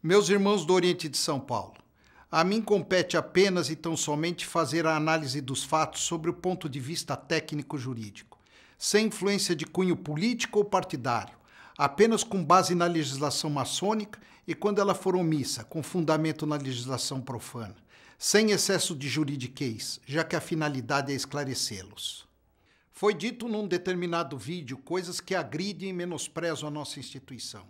Meus irmãos do Oriente de São Paulo, a mim compete apenas e tão somente fazer a análise dos fatos sobre o ponto de vista técnico-jurídico, sem influência de cunho político ou partidário, apenas com base na legislação maçônica e, quando ela for omissa, com fundamento na legislação profana, sem excesso de juridiquês, já que a finalidade é esclarecê-los. Foi dito num determinado vídeo coisas que agridem e menosprezam a nossa instituição.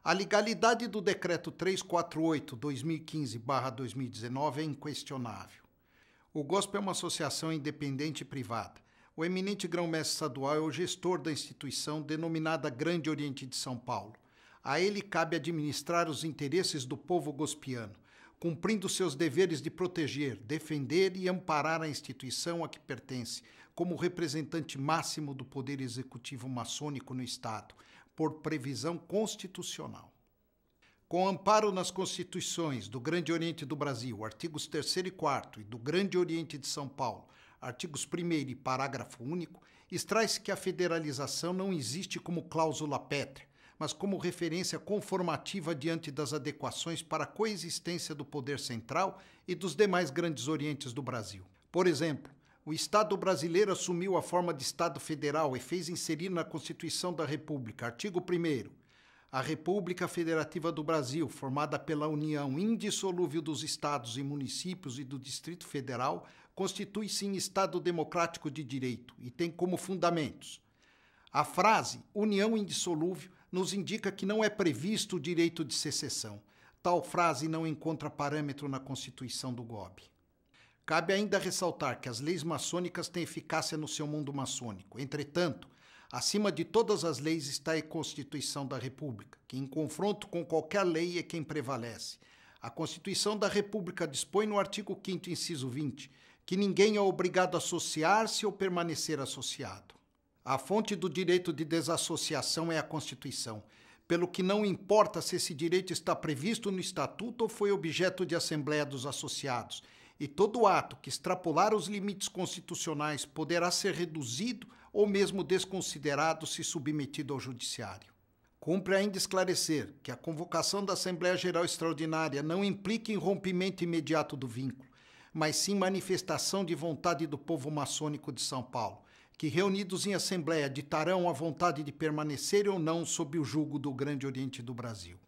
A legalidade do Decreto 348/2015/2019 é inquestionável. O GOSP é uma associação independente e privada. O eminente grão-mestre estadual é o gestor da instituição denominada Grande Oriente de São Paulo. A ele cabe administrar os interesses do povo gospiano, cumprindo seus deveres de proteger, defender e amparar a instituição a que pertence, como representante máximo do poder executivo maçônico no Estado, por previsão constitucional. Com amparo nas Constituições do Grande Oriente do Brasil, artigos 3º e 4º, e do Grande Oriente de São Paulo, artigos 1º e parágrafo único, extrai-se que a federalização não existe como cláusula pétrea, mas como referência conformativa diante das adequações para a coexistência do poder central e dos demais grandes orientes do Brasil. Por exemplo, o Estado brasileiro assumiu a forma de Estado federal e fez inserir na Constituição da República, artigo 1º, a República Federativa do Brasil, formada pela união indissolúvel dos estados e municípios e do Distrito Federal, constitui-se em Estado democrático de direito e tem como fundamentos. A frase união indissolúvel nos indica que não é previsto o direito de secessão. Tal frase não encontra parâmetro na Constituição do GOB. Cabe ainda ressaltar que as leis maçônicas têm eficácia no seu mundo maçônico. Entretanto, acima de todas as leis está a Constituição da República, que em confronto com qualquer lei é quem prevalece. A Constituição da República dispõe no artigo 5º, inciso 20, que ninguém é obrigado a associar-se ou permanecer associado. A fonte do direito de desassociação é a Constituição, pelo que não importa se esse direito está previsto no Estatuto ou foi objeto de Assembleia dos Associados, e todo ato que extrapolar os limites constitucionais poderá ser reduzido ou mesmo desconsiderado se submetido ao Judiciário. Cumpre ainda esclarecer que a convocação da Assembleia Geral Extraordinária não implica em rompimento imediato do vínculo, mas sim manifestação de vontade do povo maçônico de São Paulo, que reunidos em Assembleia ditarão a vontade de permanecer ou não sob o jugo do Grande Oriente do Brasil.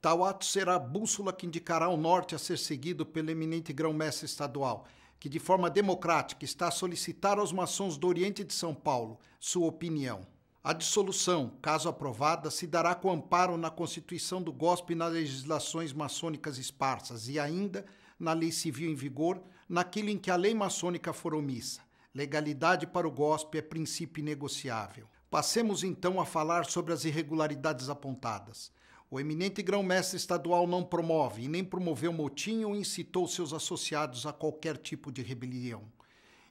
Tal ato será a bússola que indicará o norte a ser seguido pelo eminente grão-mestre estadual, que de forma democrática está a solicitar aos maçons do Oriente de São Paulo sua opinião. A dissolução, caso aprovada, se dará com amparo na Constituição do GOSP e nas legislações maçônicas esparsas e ainda na lei civil em vigor, naquilo em que a lei maçônica for omissa. Legalidade para o GOSP é princípio inegociável. Passemos então a falar sobre as irregularidades apontadas. O eminente grão-mestre estadual não promove e nem promoveu motim ou incitou seus associados a qualquer tipo de rebelião.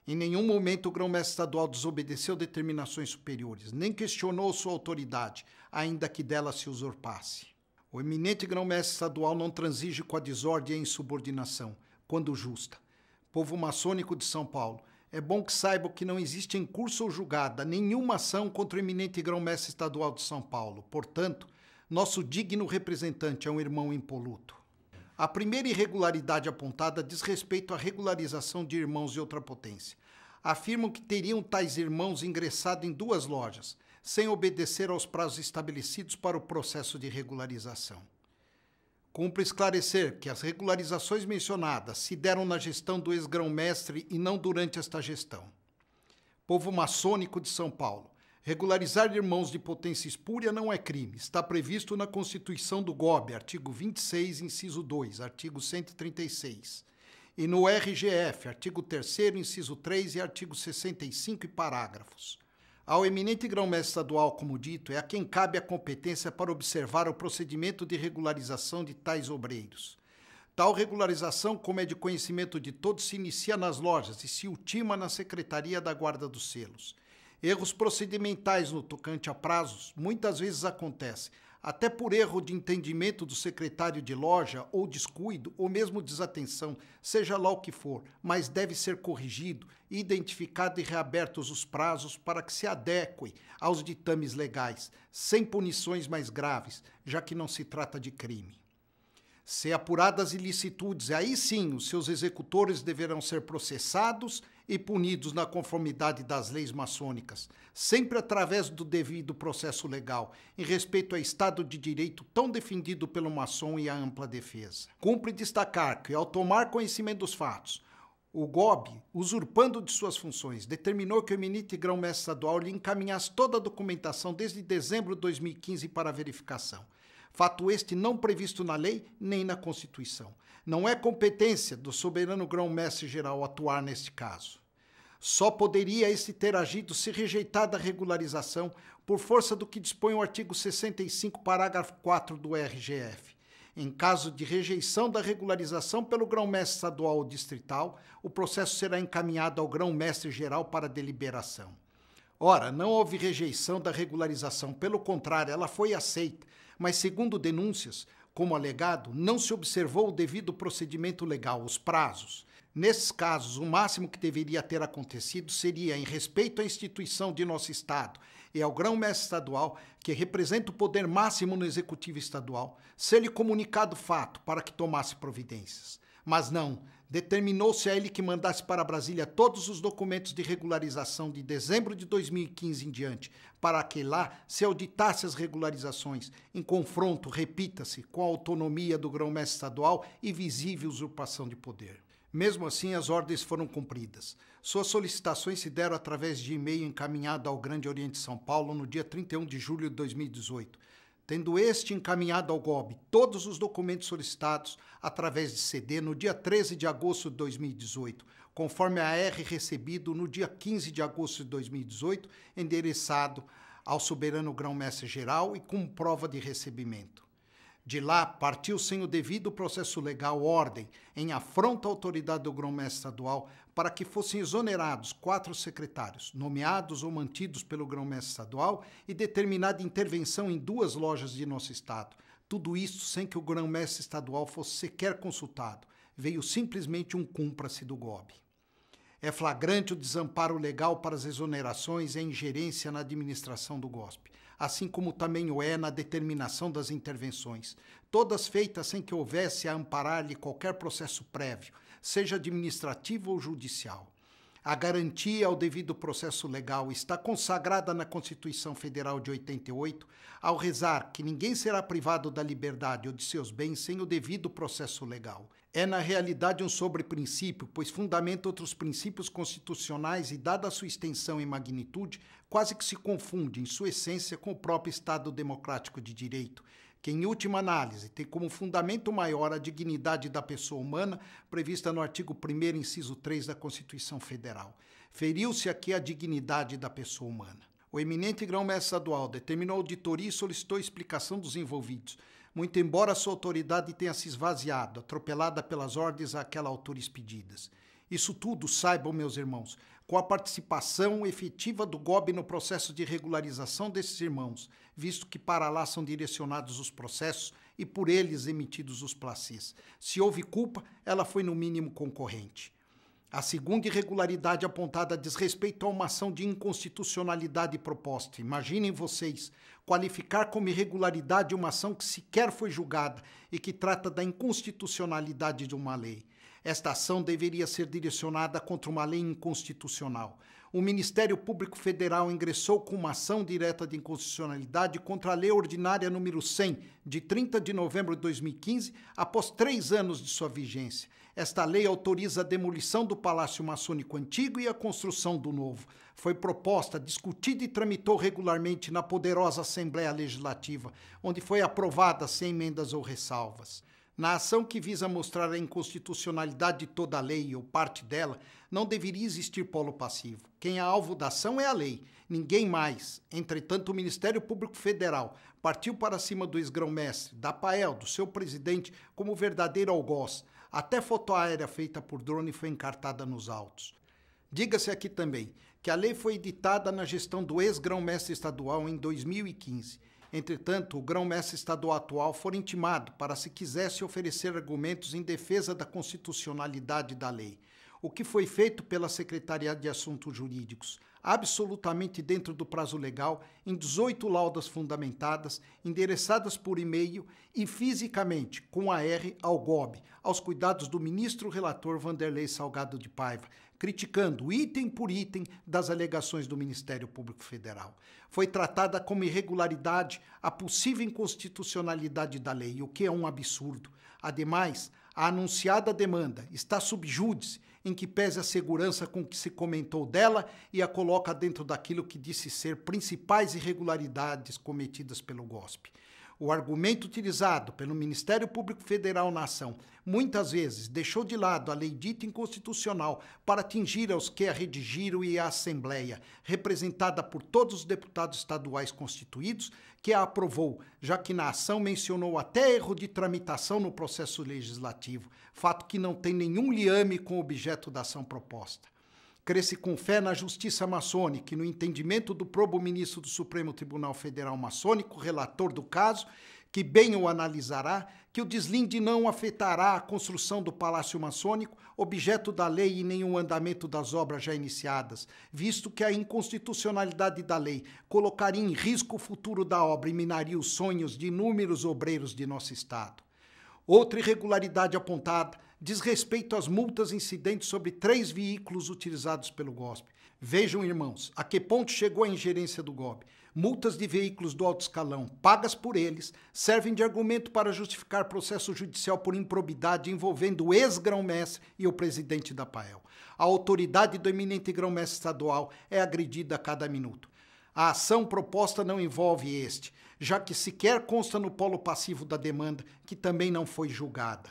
Em nenhum momento o grão-mestre estadual desobedeceu determinações superiores, nem questionou sua autoridade, ainda que dela se usurpasse. O eminente grão-mestre estadual não transige com a desordem e a insubordinação, quando justa. Povo maçônico de São Paulo, é bom que saibam que não existe em curso ou julgada nenhuma ação contra o eminente grão-mestre estadual de São Paulo. Portanto, nosso digno representante é um irmão impoluto. A primeira irregularidade apontada diz respeito à regularização de irmãos de outra potência. Afirmam que teriam tais irmãos ingressado em 2 lojas, sem obedecer aos prazos estabelecidos para o processo de regularização. Cumpre esclarecer que as regularizações mencionadas se deram na gestão do ex-grão-mestre e não durante esta gestão. Povo maçônico de São Paulo. Regularizar irmãos de potência espúria não é crime. Está previsto na Constituição do GOB, artigo 26, inciso 2, artigo 136. E no RGF, artigo 3º, inciso 3 e artigo 65 e parágrafos. Ao eminente grão-mestre estadual, como dito, é a quem cabe a competência para observar o procedimento de regularização de tais obreiros. Tal regularização, como é de conhecimento de todos, se inicia nas lojas e se ultima na Secretaria da Guarda dos Selos. Erros procedimentais no tocante a prazos muitas vezes acontecem, até por erro de entendimento do secretário de loja ou descuido ou mesmo desatenção, seja lá o que for, mas deve ser corrigido, identificado e reabertos os prazos para que se adequem aos ditames legais, sem punições mais graves, já que não se trata de crime. Se apuradas ilicitudes, aí sim os seus executores deverão ser processados e punidos na conformidade das leis maçônicas, sempre através do devido processo legal, em respeito ao Estado de Direito tão defendido pelo maçom e a ampla defesa. Cumpre destacar que, ao tomar conhecimento dos fatos, o GOB, usurpando de suas funções, determinou que o eminente grão-mestre estadual lhe encaminhasse toda a documentação desde dezembro de 2015 para verificação. Fato este não previsto na lei nem na Constituição. Não é competência do soberano grão-mestre geral atuar neste caso. Só poderia este ter agido se rejeitada a regularização por força do que dispõe o artigo 65, parágrafo 4 do RGF. Em caso de rejeição da regularização pelo grão-mestre estadual ou distrital, o processo será encaminhado ao grão-mestre geral para deliberação. Ora, não houve rejeição da regularização, pelo contrário, ela foi aceita, mas segundo denúncias, como alegado, não se observou o devido procedimento legal, os prazos. Nesses casos, o máximo que deveria ter acontecido seria, em respeito à instituição de nosso Estado e ao grão-mestre estadual, que representa o poder máximo no Executivo Estadual, ser-lhe comunicado o fato para que tomasse providências. Mas não, determinou-se a ele que mandasse para Brasília todos os documentos de regularização de dezembro de 2015 em diante, para que lá se auditasse as regularizações, em confronto, repita-se, com a autonomia do grão-mestre estadual e visível usurpação de poder. Mesmo assim, as ordens foram cumpridas. Suas solicitações se deram através de e-mail encaminhado ao Grande Oriente São Paulo no dia 31 de julho de 2018, tendo este encaminhado ao GOB todos os documentos solicitados através de CD no dia 13 de agosto de 2018, conforme a R recebido no dia 15 de agosto de 2018, endereçado ao soberano grão-mestre geral e com prova de recebimento. De lá, partiu sem o devido processo legal ordem, em afronta à autoridade do grão-mestre estadual, para que fossem exonerados 4 secretários, nomeados ou mantidos pelo grão-mestre estadual, e determinada intervenção em 2 lojas de nosso estado. Tudo isso sem que o grão-mestre estadual fosse sequer consultado. Veio simplesmente um cumpra-se do GOB. É flagrante o desamparo legal para as exonerações e a ingerência na administração do GOSP, assim como também o é na determinação das intervenções, todas feitas sem que houvesse a amparar-lhe qualquer processo prévio, seja administrativo ou judicial. A garantia ao devido processo legal está consagrada na Constituição Federal de 88, ao rezar que ninguém será privado da liberdade ou de seus bens sem o devido processo legal. É na realidade um sobreprincípio, pois fundamenta outros princípios constitucionais e, dada a sua extensão e magnitude, quase que se confunde em sua essência com o próprio Estado democrático de direito, que em última análise tem como fundamento maior a dignidade da pessoa humana, prevista no artigo 1º, inciso 3 da Constituição Federal. Feriu-se aqui a dignidade da pessoa humana. O eminente grão-mestre estadual determinou auditoria e solicitou explicação dos envolvidos, muito embora sua autoridade tenha se esvaziado, atropelada pelas ordens àquela altura expedidas. Isso tudo, saibam, meus irmãos, com a participação efetiva do GOB no processo de regularização desses irmãos, visto que para lá são direcionados os processos e por eles emitidos os placês. Se houve culpa, ela foi no mínimo concorrente. A segunda irregularidade apontada diz respeito a uma ação de inconstitucionalidade proposta. Imaginem vocês qualificar como irregularidade uma ação que sequer foi julgada e que trata da inconstitucionalidade de uma lei. Esta ação deveria ser direcionada contra uma lei inconstitucional. O Ministério Público Federal ingressou com uma ação direta de inconstitucionalidade contra a Lei Ordinária número 100, de 30 de novembro de 2015, após 3 anos de sua vigência. Esta lei autoriza a demolição do Palácio Maçônico Antigo e a construção do novo. Foi proposta, discutida e tramitou regularmente na poderosa Assembleia Legislativa, onde foi aprovada sem emendas ou ressalvas. Na ação que visa mostrar a inconstitucionalidade de toda a lei ou parte dela, não deveria existir polo passivo. Quem é alvo da ação é a lei, ninguém mais. Entretanto, o Ministério Público Federal partiu para cima do ex-grão-mestre, da PAEL, do seu presidente, como verdadeiro algoz. Até foto aérea feita por drone foi encartada nos autos. Diga-se aqui também que a lei foi editada na gestão do ex-grão-mestre estadual em 2015. Entretanto, o grão-mestre estadual atual foi intimado para, se quisesse, oferecer argumentos em defesa da constitucionalidade da lei. o que foi feito pela Secretaria de Assuntos Jurídicos, absolutamente dentro do prazo legal, em 18 laudas fundamentadas, endereçadas por e-mail e fisicamente, com AR ao GOB, aos cuidados do ministro relator Vanderlei Salgado de Paiva, criticando item por item das alegações do Ministério Público Federal. Foi tratada como irregularidade a possível inconstitucionalidade da lei, o que é um absurdo. Ademais, a anunciada demanda está sub júdice, em que pese a segurança com que se comentou dela e a coloca dentro daquilo que disse ser principais irregularidades cometidas pelo GOSP. O argumento utilizado pelo Ministério Público Federal na ação muitas vezes deixou de lado a lei dita inconstitucional para atingir aos que a redigiram e a Assembleia, representada por todos os deputados estaduais constituídos, que a aprovou, já que na ação mencionou até erro de tramitação no processo legislativo, fato que não tem nenhum liame com o objeto da ação proposta. Cresce com fé na justiça maçônica e no entendimento do probo ministro do Supremo Tribunal Federal maçônico, relator do caso, que bem o analisará, que o deslinde não afetará a construção do Palácio Maçônico, objeto da lei e nem o andamento das obras já iniciadas, visto que a inconstitucionalidade da lei colocaria em risco o futuro da obra e minaria os sonhos de inúmeros obreiros de nosso Estado. Outra irregularidade apontada diz respeito às multas incidentes sobre 3 veículos utilizados pelo GOSP. Vejam, irmãos, a que ponto chegou a ingerência do GOB. Multas de veículos do alto escalão, pagas por eles, servem de argumento para justificar processo judicial por improbidade envolvendo o ex-grão-mestre e o presidente da APAEL. A autoridade do eminente grão-mestre estadual é agredida a cada minuto. A ação proposta não envolve este, já que sequer consta no polo passivo da demanda, que também não foi julgada.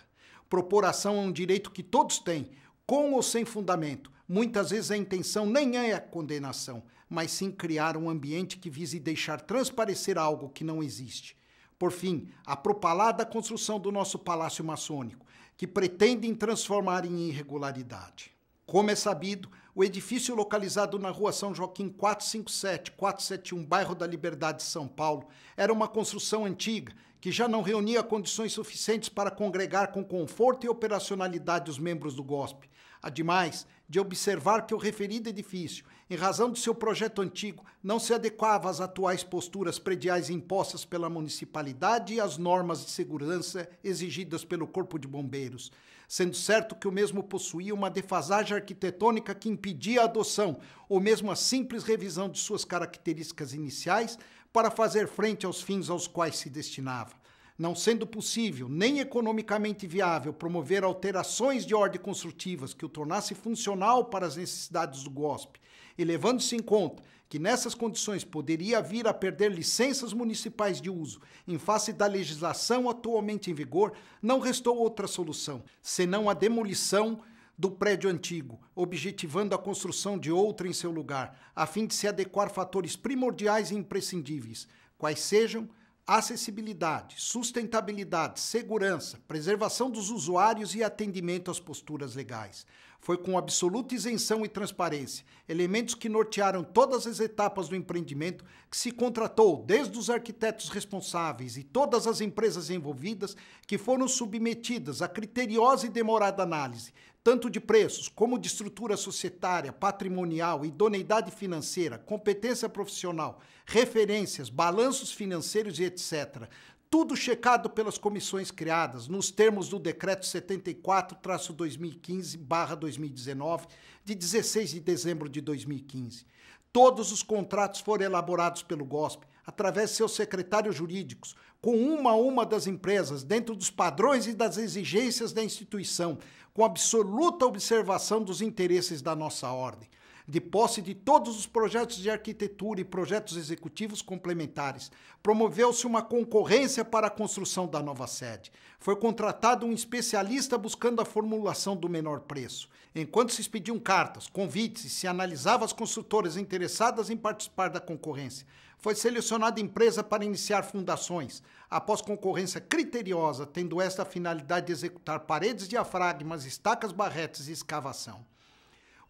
Propor ação é um direito que todos têm, com ou sem fundamento. Muitas vezes a intenção nem é a condenação, mas sim criar um ambiente que vise deixar transparecer algo que não existe. Por fim, a propalada construção do nosso Palácio Maçônico, que pretendem transformar em irregularidade. Como é sabido, o edifício localizado na rua São Joaquim 457-471, bairro da Liberdade, São Paulo, era uma construção antiga que já não reunia condições suficientes para congregar com conforto e operacionalidade os membros do GOSP. Ademais de observar que o referido edifício, em razão do seu projeto antigo, não se adequava às atuais posturas prediais impostas pela municipalidade e às normas de segurança exigidas pelo Corpo de Bombeiros, sendo certo que o mesmo possuía uma defasagem arquitetônica que impedia a adoção ou mesmo a simples revisão de suas características iniciais para fazer frente aos fins aos quais se destinava. Não sendo possível nem economicamente viável promover alterações de ordem construtivas que o tornasse funcional para as necessidades do GOSP, e levando-se em conta que nessas condições poderia vir a perder licenças municipais de uso em face da legislação atualmente em vigor, não restou outra solução, senão a demolição do prédio antigo, objetivando a construção de outro em seu lugar, a fim de se adequar fatores primordiais e imprescindíveis, quais sejam acessibilidade, sustentabilidade, segurança, preservação dos usuários e atendimento às posturas legais. Foi com absoluta isenção e transparência, elementos que nortearam todas as etapas do empreendimento, que se contratou desde os arquitetos responsáveis e todas as empresas envolvidas, que foram submetidas a criteriosa e demorada análise, tanto de preços como de estrutura societária, patrimonial, idoneidade financeira, competência profissional, referências, balanços financeiros e etc., tudo checado pelas comissões criadas nos termos do Decreto 74-2015/2019, de 16 de dezembro de 2015. Todos os contratos foram elaborados pelo GOSP, através de seus secretários jurídicos, com uma a uma das empresas, dentro dos padrões e das exigências da instituição, com absoluta observação dos interesses da nossa ordem. De posse de todos os projetos de arquitetura e projetos executivos complementares, promoveu-se uma concorrência para a construção da nova sede. Foi contratado um especialista buscando a formulação do menor preço. Enquanto se expediam cartas, convites e se analisavam as construtoras interessadas em participar da concorrência, foi selecionada empresa para iniciar fundações, após concorrência criteriosa, tendo esta a finalidade de executar paredes, diafragmas, estacas, barretes e escavação.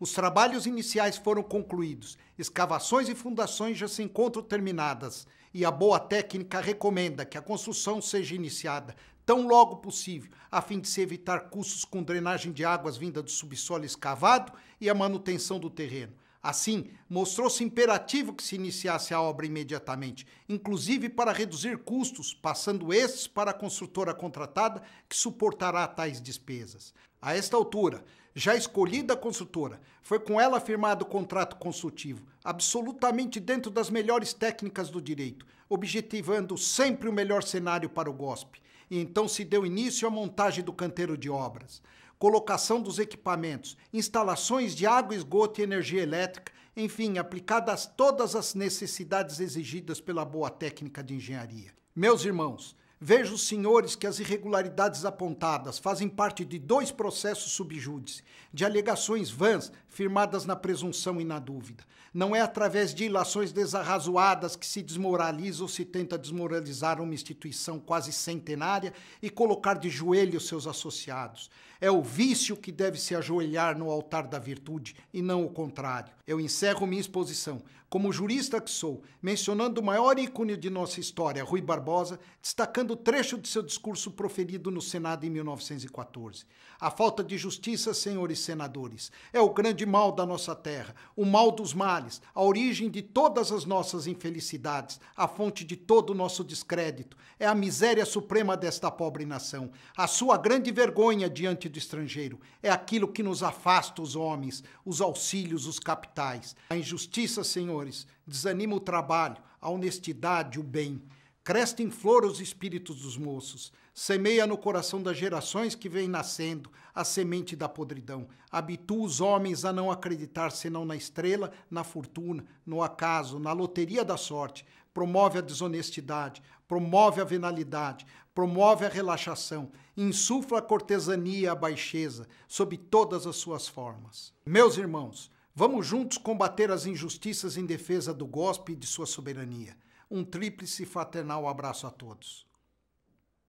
Os trabalhos iniciais foram concluídos, escavações e fundações já se encontram terminadas e a boa técnica recomenda que a construção seja iniciada, tão logo possível, a fim de se evitar custos com drenagem de águas vinda do subsolo escavado e a manutenção do terreno. Assim, mostrou-se imperativo que se iniciasse a obra imediatamente, inclusive para reduzir custos, passando estes para a construtora contratada, que suportará tais despesas. A esta altura, já escolhida a construtora, foi com ela firmado o contrato consultivo, absolutamente dentro das melhores técnicas do direito, objetivando sempre o melhor cenário para o GOSP. E então se deu início à montagem do canteiro de obras, colocação dos equipamentos, instalações de água, esgoto e energia elétrica, enfim, aplicadas todas as necessidades exigidas pela boa técnica de engenharia. Meus irmãos, vejo os senhores que as irregularidades apontadas fazem parte de 2 processos subjúdice, de alegações vãs firmadas na presunção e na dúvida. Não é através de ilações desarrazoadas que se desmoraliza ou se tenta desmoralizar uma instituição quase centenária e colocar de joelhos seus associados. É o vício que deve se ajoelhar no altar da virtude e não o contrário. Eu encerro minha exposição, como jurista que sou, mencionando o maior ícone de nossa história, Rui Barbosa, destacando o trecho de seu discurso proferido no Senado em 1914. A falta de justiça, senhores senadores, é o grande mal da nossa terra, o mal dos males, a origem de todas as nossas infelicidades, a fonte de todo o nosso descrédito, é a miséria suprema desta pobre nação, a sua grande vergonha diante do estrangeiro, é aquilo que nos afasta os homens, os auxílios, os capitais. A injustiça, senhores, desanima o trabalho, a honestidade, o bem. Cresta em flor os espíritos dos moços, semeia no coração das gerações que vêm nascendo a semente da podridão, habitua os homens a não acreditar senão na estrela, na fortuna, no acaso, na loteria da sorte, promove a desonestidade, promove a venalidade, promove a relaxação, insufla a cortesania e a baixeza, sob todas as suas formas. Meus irmãos, vamos juntos combater as injustiças em defesa do GOSP e de sua soberania. Um tríplice fraternal abraço a todos.